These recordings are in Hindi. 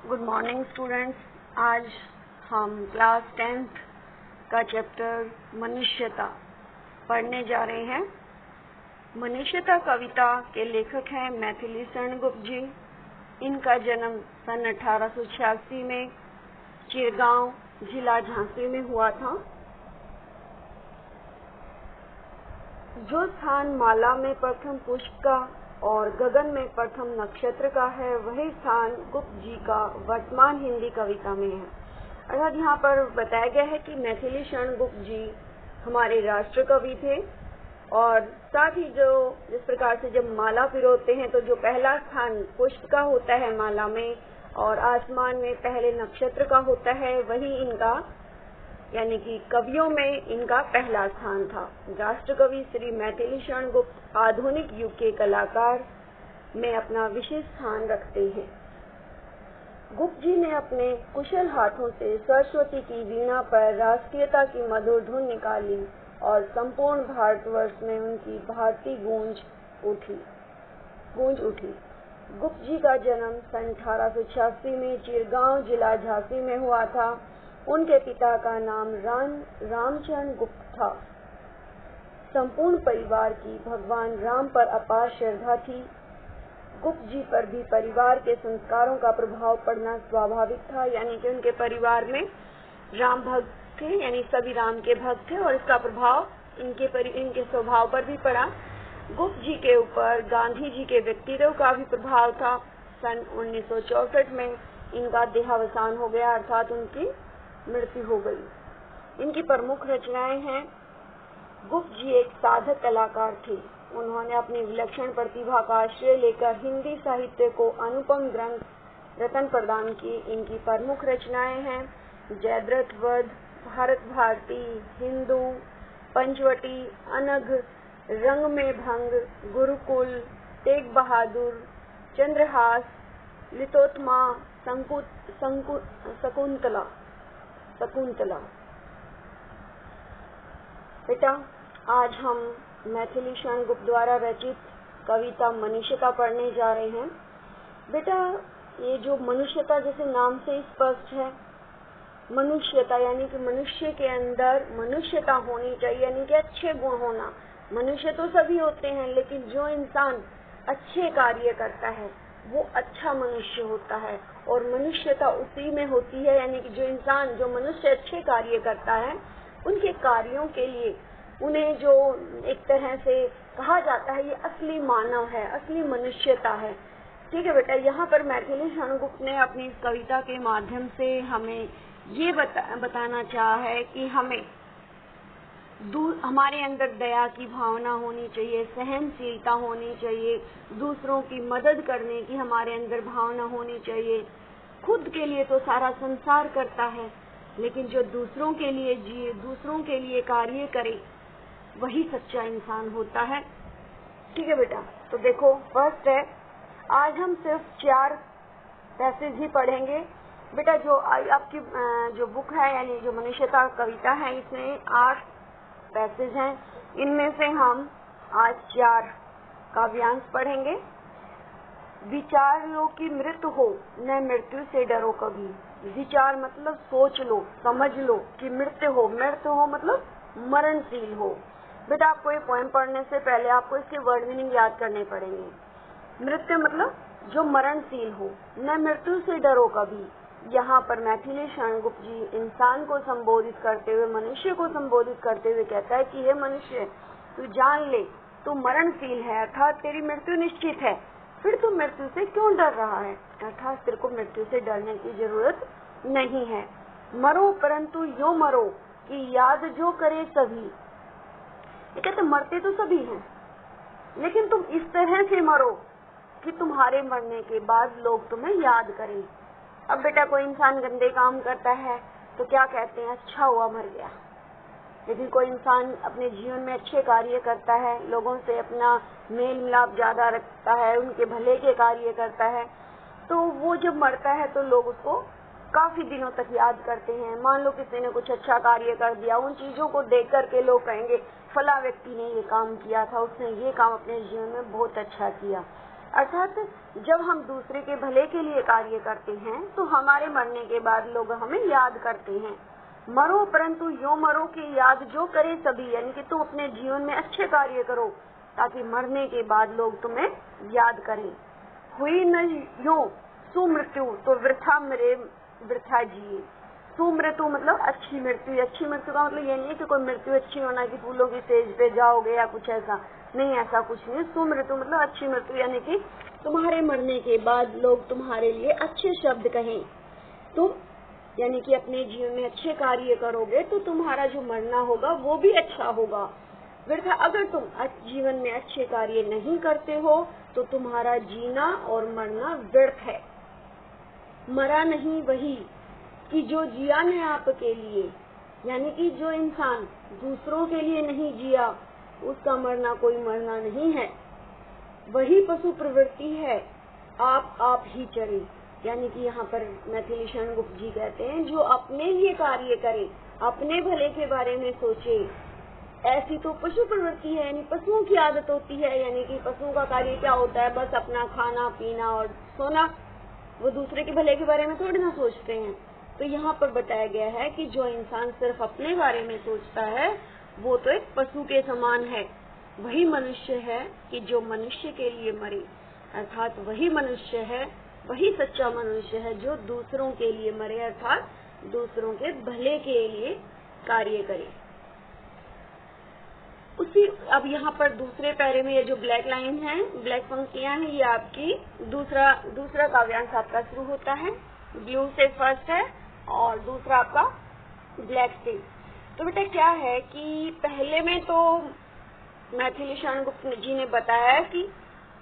Good morning students. आज हम क्लास 10th का चैप्टर मनुष्यता पढ़ने जा रहे हैं। मनुष्यता कविता के लेखक हैं मैथिली शरण गुप्त जी। इनका जन्म सन 1886 में चिरगांव जिला झांसी में हुआ था। जो स्थान माला में प्रथम पुष्प का और गगन में प्रथम नक्षत्र का है, वही स्थान गुप्त जी का वर्तमान हिंदी कविता में है। अर्थात यहाँ पर बताया गया है कि मैथिली शरण गुप्त जी हमारे राष्ट्र कवि थे और साथ ही जो जिस प्रकार से जब माला पिरोते हैं तो जो पहला स्थान पुष्प का होता है माला में और आसमान में पहले नक्षत्र का होता है, वही इनका यानी कि कवियों में इनका पहला स्थान था। राष्ट्र कवि श्री मैथिली शरण गुप्त आधुनिक युग के कलाकार में अपना विशेष स्थान रखते हैं। गुप्त जी ने अपने कुशल हाथों से सरस्वती की वीणा पर राष्ट्रीयता की मधुर धुन निकाली और संपूर्ण भारतवर्ष में उनकी भारतीय गूंज उठी। गुप्त जी का जन्म सन 1886 में चिरगांव जिला झांसी में हुआ था। उनके पिता का नाम रामचंद्र गुप्त था। संपूर्ण परिवार की भगवान राम पर अपार श्रद्धा थी। गुप्त जी पर भी परिवार के संस्कारों का प्रभाव पड़ना स्वाभाविक था, यानी कि उनके परिवार में राम भक्त थे, यानी सभी राम के भक्त थे और इसका प्रभाव इनके स्वभाव पर भी पड़ा। गुप्त जी के ऊपर गांधी जी के व्यक्तित्व का भी प्रभाव था। सन 1964 में इनका देहावसान हो गया, अर्थात उनकी मृत्यु हो गई। इनकी प्रमुख रचनाएं हैं। गुप्त जी एक साधक कलाकार थे। उन्होंने अपनी विलक्षण प्रतिभा का आश्रय लेकर हिंदी साहित्य को अनुपम ग्रंथ रत्न प्रदान की। इनकी प्रमुख रचनाएं हैं जयद्रथ वध, भारत भारती, हिंदू, पंचवटी, अनघ, रंग में भंग, गुरुकुल, तेग बहादुर, चंद्रहास, लितोत्मा, शकुंतला। बेटा, आज हम मैथिली शरण गुप्त द्वारा रचित कविता मनुष्यता पढ़ने जा रहे हैं। बेटा, ये जो मनुष्यता जैसे नाम से स्पष्ट है, मनुष्यता यानी कि मनुष्य के अंदर मनुष्यता होनी चाहिए, यानी कि अच्छे गुण होना। मनुष्य तो सभी होते हैं, लेकिन जो इंसान अच्छे कार्य करता है वो अच्छा मनुष्य होता है और मनुष्यता उसी में होती है, यानी कि जो मनुष्य अच्छे कार्य करता है उनके कार्यों के लिए उन्हें जो एक तरह से कहा जाता है ये असली मानव है, असली मनुष्यता है। ठीक है बेटा, यहाँ पर मैथिली शरण गुप्त ने अपनी कविता के माध्यम से हमें ये बताना चाहा है कि हमारे अंदर दया की भावना होनी चाहिए, सहनशीलता होनी चाहिए, दूसरों की मदद करने की हमारे अंदर भावना होनी चाहिए। खुद के लिए तो सारा संसार करता है, लेकिन जो दूसरों के लिए जिए, दूसरों के लिए कार्य करे, वही सच्चा इंसान होता है। ठीक है बेटा, तो देखो फर्स्ट है, आज हम सिर्फ 4 पैसेज ही पढ़ेंगे। बेटा, जो आपकी जो बुक है यानी जो मनुष्यता कविता है, इसमें 8 पैसेज हैं। इनमें से हम आज 4 काव्यांश पढ़ेंगे। विचार लो कि मृत्यु हो, न मृत्यु से डरो कभी। विचार मतलब सोच लो, समझ लो कि मृत्यु हो मतलब मरणशील हो। बेटा, आपको ये पोएम पढ़ने से पहले आपको इसके वर्ड मीनिंग याद करने पड़ेंगे। मृत्यु मतलब जो मरणशील हो, न मृत्यु से डरो कभी। यहाँ पर मैथिली शरण गुप्त जी इंसान को संबोधित करते हुए, मनुष्य को संबोधित करते हुए कहता है कि हे मनुष्य, तू जान ले तू मरणशील है, अर्थात तेरी मृत्यु निश्चित है, फिर तू मृत्यु से क्यों डर रहा है? अर्थात तेरे को मृत्यु से डरने की जरूरत नहीं है। मरो परंतु यो मरो कि याद जो करे सभी। ये कहते मरते तो सभी हैं, लेकिन तुम इस तरह से मरो कि तुम्हारे मरने के बाद लोग तुम्हें याद करें। अब बेटा, कोई इंसान गंदे काम करता है तो क्या कहते हैं, अच्छा हुआ मर गया। लेकिन कोई इंसान अपने जीवन में अच्छे कार्य करता है, लोगों से अपना मेल मिलाप ज्यादा रखता है, उनके भले के कार्य करता है, तो वो जब मरता है तो लोग उसको काफी दिनों तक याद करते हैं। मान लो किसी ने कुछ अच्छा कार्य कर दिया, उन चीजों को देख करके लोग कहेंगे फला व्यक्ति ने ये काम किया था, उसने ये काम अपने जीवन में बहुत अच्छा किया। अर्थात जब हम दूसरे के भले के लिए कार्य करते हैं तो हमारे मरने के बाद लोग हमें याद करते हैं। मरो परंतु यो मरो कि याद जो करे सभी, यानी कि तुम अपने जीवन में अच्छे कार्य करो ताकि मरने के बाद लोग तुम्हें याद करें। हुई न यो सुमृत्यु तो वृथा मरे वृथा जिए। सुमृत्यु मतलब अच्छी मृत्यु। अच्छी मृत्यु का मतलब ये नहीं है कि कोई मृत्यु अच्छी होना कि फूलों की स्टेज पे जाओगे या कुछ ऐसा नहीं, ऐसा कुछ नहीं। सुमृत्यु मतलब अच्छी मृत्यु, यानी कि तुम्हारे मरने के बाद लोग तुम्हारे लिए अच्छे शब्द कहें। तुम यानी कि अपने जीवन में अच्छे कार्य करोगे तो तुम्हारा जो मरना होगा वो भी अच्छा होगा। वृथा अगर तुम जीवन में अच्छे कार्य नहीं करते हो तो तुम्हारा जीना और मरना व्यर्थ है। मरा नहीं वही कि जो जिया ने आपके लिए, यानी कि जो इंसान दूसरों के लिए नहीं जिया उसका मरना कोई मरना नहीं है। वही पशु प्रवृत्ति है आप ही चरे, यानी कि यहाँ पर मैथिली शरण गुप्त जी कहते हैं जो अपने लिए कार्य करे, अपने भले के बारे में सोचे, ऐसी तो पशु प्रवृत्ति है, यानी पशुओं की आदत होती है। यानी कि पशुओं का कार्य क्या होता है, बस अपना खाना पीना और सोना, वो दूसरे के भले के बारे में थोड़ी ना सोचते हैं। तो यहाँ पर बताया गया है कि जो इंसान सिर्फ अपने बारे में सोचता है वो तो एक पशु के समान है। वही मनुष्य है कि जो मनुष्य के लिए मरे, अर्थात वही मनुष्य है, वही सच्चा मनुष्य है जो दूसरों के लिए मरे, अर्थात दूसरों के भले के लिए कार्य करे। उसी अब यहाँ पर दूसरे पैरे में ये जो ब्लैक लाइन है, ब्लैक पंक्तियां हैं, ये आपकी दूसरा काव्यांश आपका शुरू होता है। ब्लू से फर्स्ट है और दूसरा आपका ब्लैक से। तो बेटा क्या है कि पहले में तो मैथिली शरण गुप्त जी ने बताया कि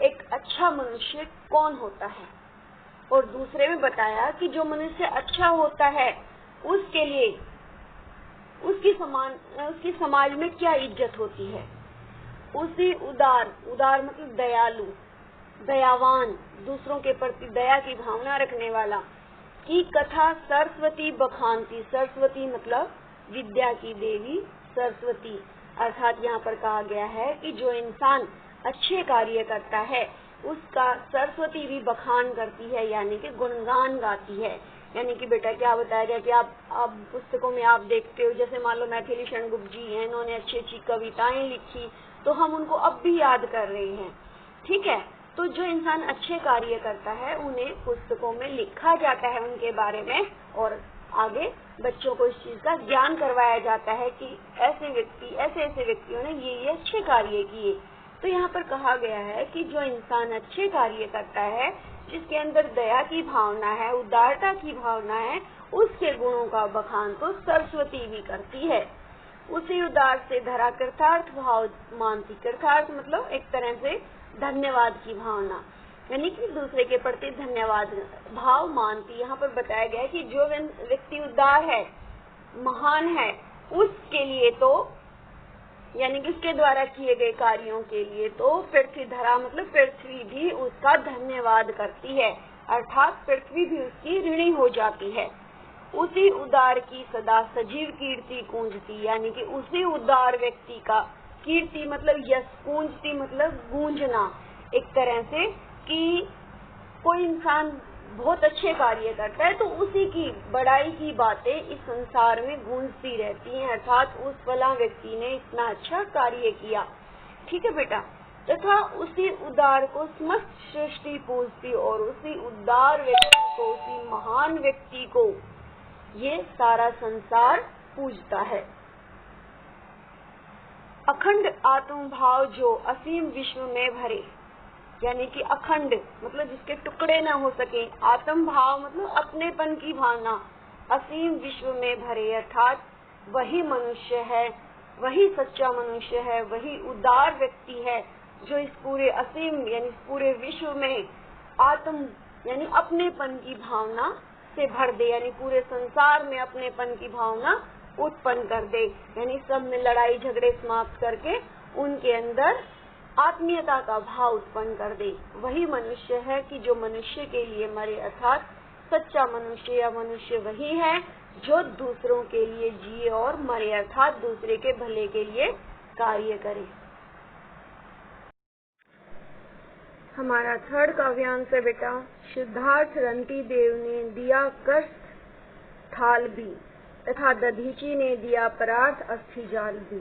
एक अच्छा मनुष्य कौन होता है, और दूसरे में बताया कि जो मनुष्य अच्छा होता है उसके लिए उसकी समाज में क्या इज्जत होती है। उसी उदार मतलब दयालु, दयावान, दूसरों के प्रति दया की भावना रखने वाला की कथा सरस्वती बखानती। सरस्वती मतलब विद्या की देवी सरस्वती, अर्थात यहाँ पर कहा गया है कि जो इंसान अच्छे कार्य करता है उसका सरस्वती भी बखान करती है, यानी कि गुणगान गाती है। यानी कि बेटा क्या बताया गया कि आप पुस्तकों में आप देखते हो, जैसे मान लो मैथिली शरण गुप्त जी हैं, इन्होंने अच्छी अच्छी कविताएं लिखी तो हम उनको अब भी याद कर रहे हैं, ठीक है। तो जो इंसान अच्छे कार्य करता है उन्हें पुस्तकों में लिखा जाता है उनके बारे में, और आगे बच्चों को इस चीज का ज्ञान करवाया जाता है कि ऐसे व्यक्तियों ने ये अच्छे कार्य किए। तो यहाँ पर कहा गया है कि जो इंसान अच्छे कार्य करता है, जिसके अंदर दया की भावना है, उदारता की भावना है, उसके गुणों का बखान तो सरस्वती भी करती है। उसी उदार से धरा कृतार्थ भाव मानती। कृतार्थ मतलब एक तरह से धन्यवाद की भावना, यानी कि दूसरे के प्रति धन्यवाद भाव मानती। यहाँ पर बताया गया है कि जो व्यक्ति उदार है, महान है, उसके लिए तो यानी कि उसके द्वारा किए गए कार्यों के लिए तो पृथ्वी धरा मतलब पृथ्वी भी उसका धन्यवाद करती है, अर्थात पृथ्वी भी उसकी ऋणी हो जाती है। उसी उदार की सदा सजीव कीर्ति गूंजती, यानी कि उसी उदार व्यक्ति का कीर्ति मतलब यश, गूंजती मतलब गूंजना, एक तरह से कि कोई इंसान बहुत अच्छे कार्य करता है तो उसी की बड़ाई की बातें इस संसार में गूंजती रहती हैं, अर्थात उस फला व्यक्ति ने इतना अच्छा कार्य किया, ठीक है बेटा। तथा उसी उदार को समस्त सृष्टि पूजती, और उसी उदार व्यक्ति को, उसी महान व्यक्ति को ये सारा संसार पूजता है। अखंड आत्म भाव जो असीम विश्व में भरे, यानी कि अखंड मतलब जिसके टुकड़े न हो सके, आत्म भाव मतलब अपनेपन की भावना, असीम विश्व में भरे, अर्थात वही मनुष्य है, वही सच्चा मनुष्य है, वही उदार व्यक्ति है जो इस पूरे असीम यानी इस पूरे विश्व में आत्म यानी अपनेपन की भावना से भर दे, यानी पूरे संसार में अपनेपन की भावना उत्पन्न कर दे, यानी सब में लड़ाई झगड़े समाप्त करके उनके अंदर आत्मीयता का भाव उत्पन्न कर दे। वही मनुष्य है कि जो मनुष्य के लिए मरे, अर्थात सच्चा मनुष्य या मनुष्य वही है जो दूसरों के लिए जिए और मरे, अर्थात दूसरे के भले के लिए कार्य करे। हमारा थर्ड काव्यांश है बेटा, सिद्धार्थ रंतिदेव ने दिया कष्ट थाल भी तथा दधीची ने दिया परार्थ अस्थि जाल भी।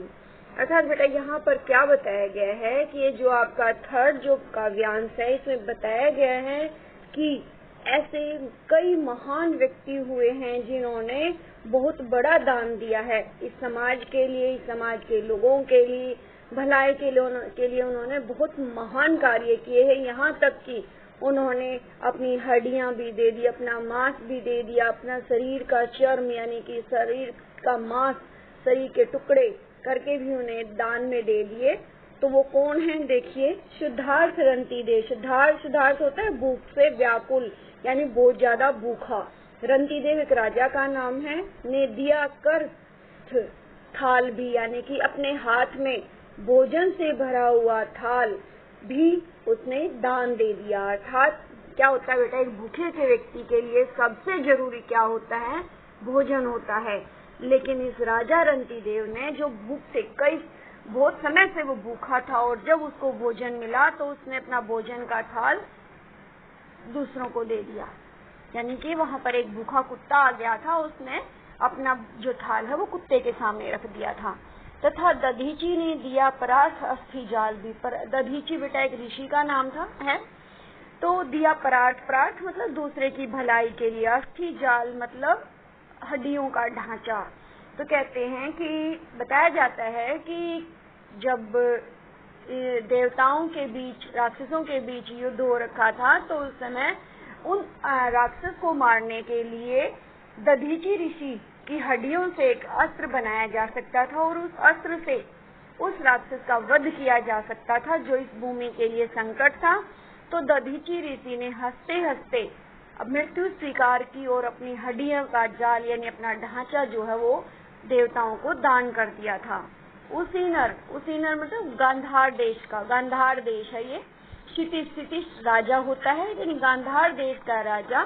अर्थात बेटा यहाँ पर क्या बताया गया है कि ये जो आपका थर्ड जो काव्यांश है इसमें बताया गया है कि ऐसे कई महान व्यक्ति हुए हैं जिन्होंने बहुत बड़ा दान दिया है इस समाज के लिए, इस समाज के लोगों के लिए, भलाई के लिए उन्होंने बहुत महान कार्य किए हैं। यहाँ तक कि उन्होंने अपनी हड्डियां भी दे दी, अपना मांस भी दे दिया, अपना शरीर का चर्म यानी कि शरीर का मांस, शरीर के टुकड़े करके भी उन्हें दान में दे दिए। तो वो कौन है देखिए, सिद्धार्थ रंतिदेव। सिद्धार्थ होता है भूख से व्याकुल यानी बहुत ज्यादा भूखा। रंतिदेव एक राजा का नाम है। ने दिया कर थाल भी यानी कि अपने हाथ में भोजन से भरा हुआ थाल भी उसने दान दे दिया। अर्थात क्या होता है बेटा, एक भूखे के व्यक्ति के लिए सबसे जरूरी क्या होता है, भोजन होता है। लेकिन इस राजा रंतिदेव ने जो भूख से बहुत समय से वो भूखा था और जब उसको भोजन मिला तो उसने अपना भोजन का थाल दूसरों को दे दिया। यानी कि वहाँ पर एक भूखा कुत्ता आ गया था, उसने अपना जो थाल है वो कुत्ते के सामने रख दिया था। तथा दधीची ने दिया परार्थ अस्थि जाल भी। दधीची बेटा एक ऋषि का नाम था है। तो दिया परार्थ मतलब दूसरे की भलाई के लिए, अस्थि जाल मतलब हड्डियों का ढांचा। तो कहते हैं कि बताया जाता है कि जब देवताओं के बीच, राक्षसों के बीच युद्ध हो रखा था तो उस समय उन राक्षस को मारने के लिए दधीची ऋषि की हड्डियों से एक अस्त्र बनाया जा सकता था और उस अस्त्र से उस राक्षस का वध किया जा सकता था जो इस भूमि के लिए संकट था। तो दधीची ऋषि ने हंसते हंसते मृत्यु स्वीकार की और अपनी हड्डियों का जाल यानी अपना ढांचा जो है वो देवताओं को दान कर दिया था। उसीनर मतलब गांधार देश का, गांधार देश है ये, क्षितिज राजा होता है, यानी गांधार देश का राजा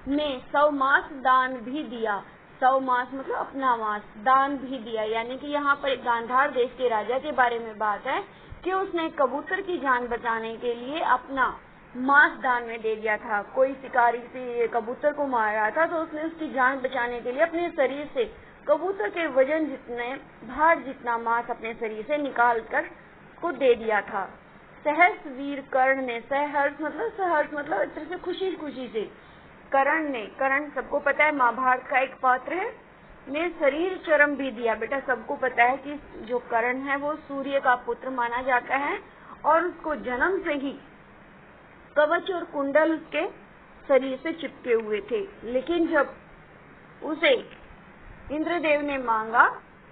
ने 100 मांस दान भी दिया। 100 मांस मतलब अपना मांस दान भी दिया। यानी कि यहाँ पर गांधार देश के राजा के बारे में बात है कि उसने कबूतर की जान बचाने के लिए अपना मांस दान में दे दिया था। कोई शिकारी से कबूतर को मार रहा था तो उसने उसकी जान बचाने के लिए अपने शरीर से कबूतर के वजन जितने भार जितना मांस अपने शरीर से निकाल कर उसको दे दिया था। सहर्ष वीर कर्ण ने, सहर्ष मतलब इस तरह से खुशी से, कर्ण सबको पता है महाभारत का एक पात्र है, ने शरीर चरम भी दिया। बेटा सबको पता है कि जो कर्ण है वो सूर्य का पुत्र माना जाता है और उसको जन्म से ही कवच और कुंडल उसके शरीर से चिपके हुए थे। लेकिन जब उसे इंद्रदेव ने मांगा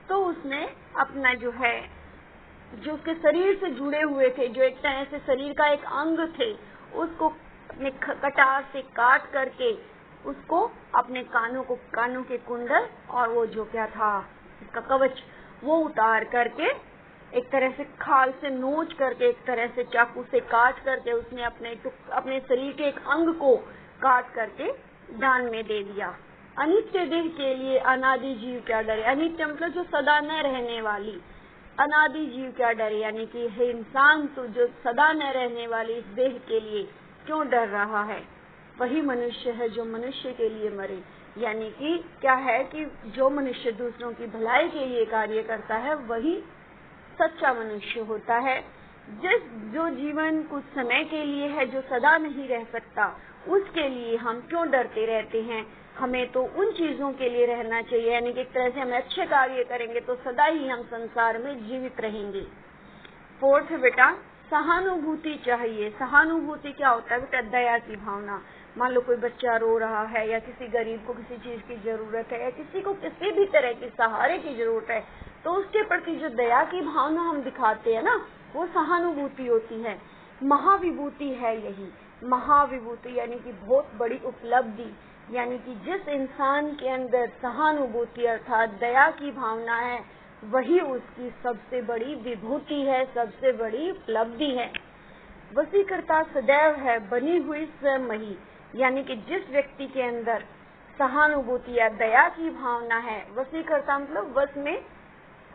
तो उसने अपना जो उसके शरीर से जुड़े हुए थे, जो एक तरह से शरीर का एक अंग थे, उसको अपने कटार से काट करके उसको अपने कानों के कुंडल और वो जो क्या था इसका कवच वो उतार करके एक तरह से खाल से नोच करके, एक तरह से चाकू से काट करके उसने अपने शरीर के एक अंग को काट करके दान में दे दिया। अनित्य देह के लिए अनादि जीव क्या डरे। अनित्य मतलब जो सदा न रहने वाली, अनादि जीव क्या डरे यानी कि हे इंसान तो जो सदा न रहने वाली इस देह के लिए क्यों डर रहा है। वही मनुष्य है जो मनुष्य के लिए मरे। यानी कि क्या है कि जो मनुष्य दूसरों की भलाई के लिए कार्य करता है वही सच्चा मनुष्य होता है। जो जीवन कुछ समय के लिए है, जो सदा नहीं रह सकता, उसके लिए हम क्यों डरते रहते हैं। हमें तो उन चीजों के लिए रहना चाहिए, यानी कि एक तरह से हम अच्छे कार्य करेंगे तो सदा ही हम संसार में जीवित रहेंगे। फोर्थ बेटा सहानुभूति चाहिए। सहानुभूति क्या होता है बेटा, दया की भावना। मान लो कोई बच्चा रो रहा है या किसी गरीब को किसी चीज की जरूरत है या किसी को किसी भी तरह की सहारे की जरूरत है तो उसके प्रति जो दया की भावना हम दिखाते हैं ना, वो सहानुभूति होती है। महाविभूति है यही, महाविभूति यानी कि बहुत बड़ी उपलब्धि। यानी कि जिस इंसान के अंदर सहानुभूति अर्थात दया की भावना है वही उसकी सबसे बड़ी विभूति है, सबसे बड़ी उपलब्धि है। वशीकर्ता सदैव है बनी हुई स्वयं ही। यानी कि जिस व्यक्ति के अंदर सहानुभूति या दया की भावना है, वशीकर्ता मतलब वश में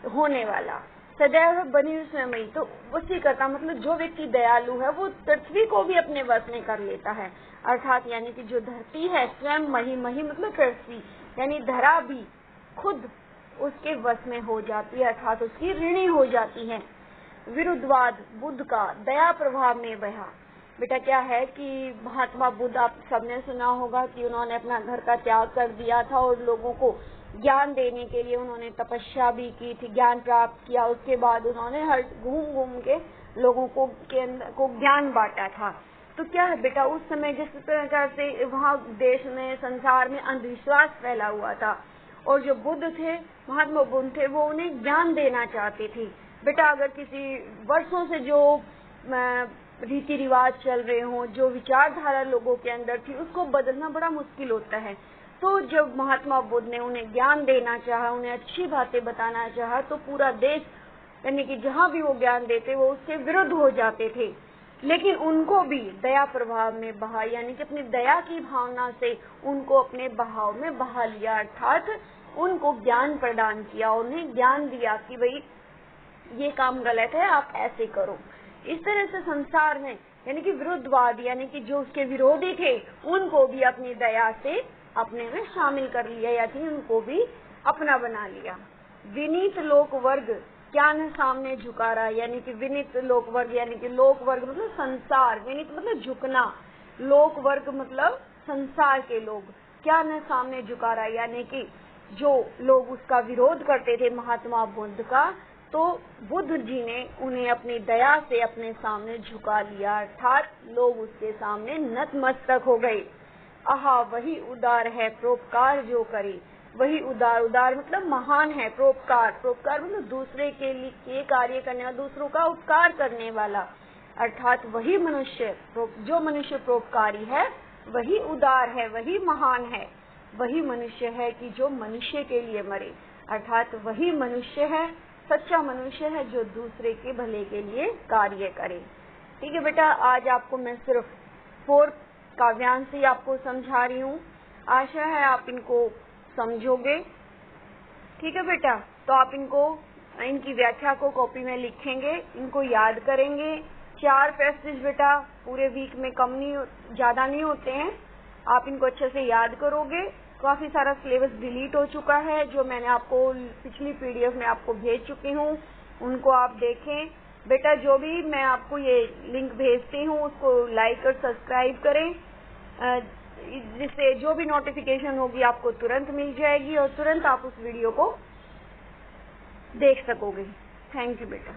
होने वाला, सदैव बनी उसमें तो उसी करता, मतलब जो व्यक्ति दयालु है वो पृथ्वी को भी अपने वश में कर लेता है। अर्थात यानी कि जो धरती है स्वयं मही मतलब पृथ्वी यानी धरा भी खुद उसके वश में हो जाती है, अर्थात उसकी ऋणी हो जाती है। विरुद्धवाद बुद्ध का दया प्रभाव में बहा। बेटा क्या है कि महात्मा बुद्ध, आप सबने सुना होगा कि उन्होंने अपना घर का त्याग कर दिया था और लोगों को ज्ञान देने के लिए उन्होंने तपस्या भी की थी, ज्ञान प्राप्त किया। उसके बाद उन्होंने हर घूम के लोगों को ज्ञान बांटा था। तो क्या है बेटा, उस समय जिस प्रकार से वहाँ देश में संसार में अंधविश्वास फैला हुआ था और जो बुद्ध थे, महात्मा बुद्ध थे, वो उन्हें ज्ञान देना चाहते थे। बेटा अगर किसी वर्षों से जो रीति रिवाज चल रहे हों, जो विचारधारा लोगों के अंदर थी, उसको बदलना बड़ा मुश्किल होता है। तो जब महात्मा बुद्ध ने उन्हें ज्ञान देना चाहा, उन्हें अच्छी बातें बताना चाहा, तो पूरा देश यानी कि जहाँ भी वो ज्ञान देते वो उसके विरुद्ध हो जाते थे। लेकिन उनको भी दया प्रभाव में बहा, यानी कि अपनी दया की भावना से उनको अपने बहाव में बहा लिया, अर्थात उनको ज्ञान प्रदान किया, उन्हें ज्ञान दिया कि भाई ये काम गलत है, आप ऐसे करो। इस तरह से संसार में यानी कि विरुद्धवाद यानी कि जो उसके विरोधी थे उनको भी अपनी दया से अपने में शामिल कर लिया, यानी उनको भी अपना बना लिया। विनीत लोक वर्ग क्या न सामने झुका रहा, यानी कि विनीत लोक वर्ग यानी कि लोक वर्ग मतलब संसार, विनीत मतलब झुकना, लोक वर्ग मतलब संसार के लोग, क्या न सामने झुका रहा, यानी कि जो लोग उसका विरोध करते थे महात्मा बुद्ध का, तो बुद्ध जी ने उन्हें अपनी दया से अपने सामने झुका लिया, अर्थात लोग उसके सामने नतमस्तक हो गए। आहा वही उदार है परोपकार जो करे, वही उदार, उदार मतलब महान है, परोपकार, परोपकार मतलब दूसरे के लिए कार्य करने वाला, दूसरों का उपकार करने वाला, अर्थात वही मनुष्य, जो मनुष्य परोपकारी है वही उदार है, वही महान है, वही मनुष्य है कि जो मनुष्य के लिए मरे, अर्थात वही मनुष्य है, सच्चा मनुष्य है जो दूसरे के भले के लिए कार्य करे। ठीक है बेटा, आज आपको मैं सिर्फ 4 काव्यांश ही आपको समझा रही हूँ, आशा है आप इनको समझोगे। ठीक है बेटा, तो आप इनकी व्याख्या को कॉपी में लिखेंगे, इनको याद करेंगे। 4 पैसेज बेटा पूरे वीक में कम नहीं, ज्यादा नहीं होते हैं, आप इनको अच्छे से याद करोगे। काफी सारा सिलेबस डिलीट हो चुका है, जो मैंने आपको पिछली पीडीएफ में आपको भेज चुकी हूँ, उनको आप देखें। बेटा जो भी मैं आपको ये लिंक भेजती हूँ उसको लाइक और सब्सक्राइब करें, जिससे जो भी नोटिफिकेशन होगी आपको तुरंत मिल जाएगी और तुरंत आप उस वीडियो को देख सकोगे। थैंक यू बेटा।